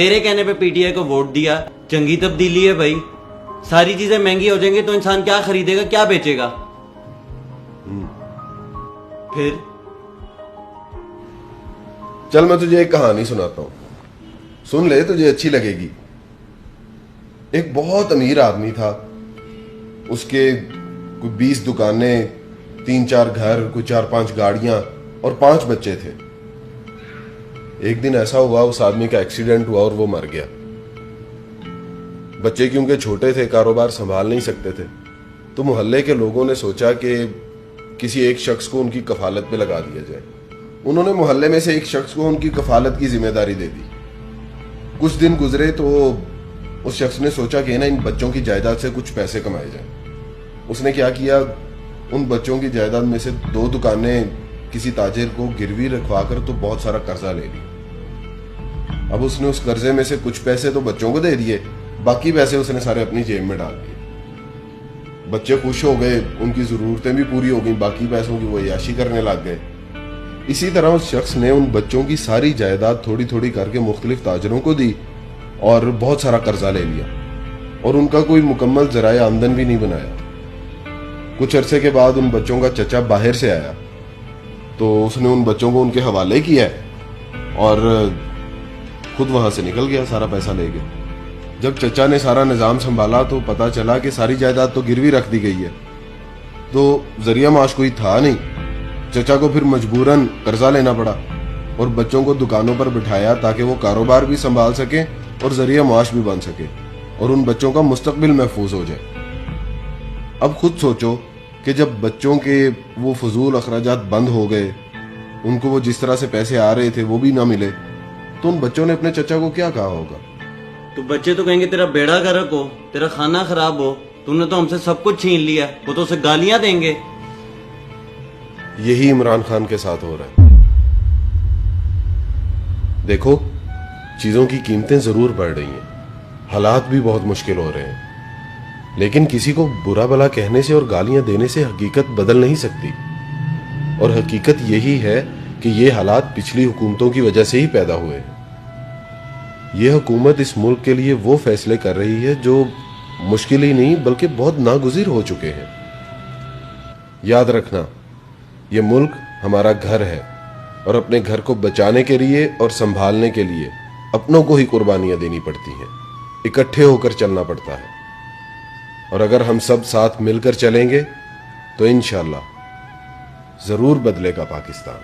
تیرے کہنے پہ پی ٹی آئی کو ووٹ دیا. جنگی تبدیلی ہے بھائی, ساری چیزیں مہنگی ہو جائیں گی تو انسان کیا خریدے گا, کیا بیچے گا؟ پھر چل میں تجھے ایک کہانی سناتا ہوں, سن لے تجھے اچھی لگے گی. ایک بہت امیر آدمی تھا, اس کے کوئی 20 دکانیں, 3-4 گھر, کوئی 4-5 گاڑیاں اور 5 بچے تھے. ایک دن ایسا ہوا اس آدمی کا ایکسیڈنٹ ہوا اور وہ مر گیا. بچے کیونکہ چھوٹے تھے, کاروبار سنبھال نہیں سکتے تھے, تو محلے کے لوگوں نے سوچا کہ کسی ایک شخص کو ان کی کفالت پہ لگا دیا جائے. انہوں نے محلے میں سے ایک شخص کو ان کی کفالت کی ذمہ داری دے دی. کچھ دن گزرے تو اس شخص نے سوچا کہ ان بچوں کی جائیداد سے کچھ پیسے کمائے جائیں. اس نے کیا کیا, ان بچوں کی جائیداد میں سے 2 دکانیں کسی تاجر کو گروی رکھوا کر تو بہت سارا قرضہ لے لی. اب اس نے اس قرضے میں سے کچھ پیسے تو بچوں کو دے دیے, باقی پیسے اس نے سارے اپنی جیب میں ڈال دیے. بچے خوش ہو گئے, ان کی ضرورتیں بھی پوری ہو گئیں, باقی پیسوں کی وہ عیاشی کرنے لگ گئے. اسی طرح اس شخص نے ان بچوں کی ساری جائیداد تھوڑی تھوڑی کر کے مختلف تاجروں کو دی اور بہت سارا قرضہ لے لیا, اور ان کا کوئی مکمل ذرائع آمدن بھی نہیں بنایا. کچھ عرصے کے بعد ان بچوں کا چچا باہر سے آیا تو اس نے ان بچوں کو ان کے حوالے کیا اور خود وہاں سے نکل گیا سارا پیسہ لے کے. جب چچا نے سارا نظام سنبھالا تو پتا چلا کہ ساری جائیداد تو گروی رکھ دی گئی ہے, تو ذریعہ معاش کوئی تھا نہیں. چچا کو پھر مجبوراً قرضہ لینا پڑا اور بچوں کو دکانوں پر بٹھایا تاکہ وہ کاروبار بھی سنبھال سکیں اور ذریعہ معاش بھی بن سکے اور ان بچوں کا مستقبل محفوظ ہو جائے. اب خود سوچو کہ جب بچوں کے وہ فضول اخراجات بند ہو گئے, ان کو وہ جس طرح سے پیسے آ رہے تھے وہ بھی نہ ملے, تو ان بچوں نے اپنے چچا کو کیا کہا ہوگا؟ تو بچے تو کہیں گے تیرا بیڑا گرک ہو, تیرا کھانا خراب ہو, تو نے تو ہم سے سب کچھ چھین لیا. وہ تو اسے گالیاں دیں گے. یہی عمران خان کے ساتھ ہو رہا ہے. دیکھو, چیزوں کی قیمتیں ضرور بڑھ رہی ہیں, حالات بھی بہت مشکل ہو رہے ہیں, لیکن کسی کو برا بھلا کہنے سے اور گالیاں دینے سے حقیقت بدل نہیں سکتی. اور حقیقت یہی ہے کہ یہ حالات پچھلی حکومتوں کی وجہ سے ہی پیدا ہوئے ہیں. یہ حکومت اس ملک کے لیے وہ فیصلے کر رہی ہے جو مشکل ہی نہیں بلکہ بہت ناگزیر ہو چکے ہیں. یاد رکھنا, یہ ملک ہمارا گھر ہے اور اپنے گھر کو بچانے کے لیے اور سنبھالنے کے لیے اپنوں کو ہی قربانیاں دینی پڑتی ہیں, اکٹھے ہو کر چلنا پڑتا ہے. اور اگر ہم سب ساتھ مل کر چلیں گے تو انشاءاللہ ضرور بدلے گا پاکستان.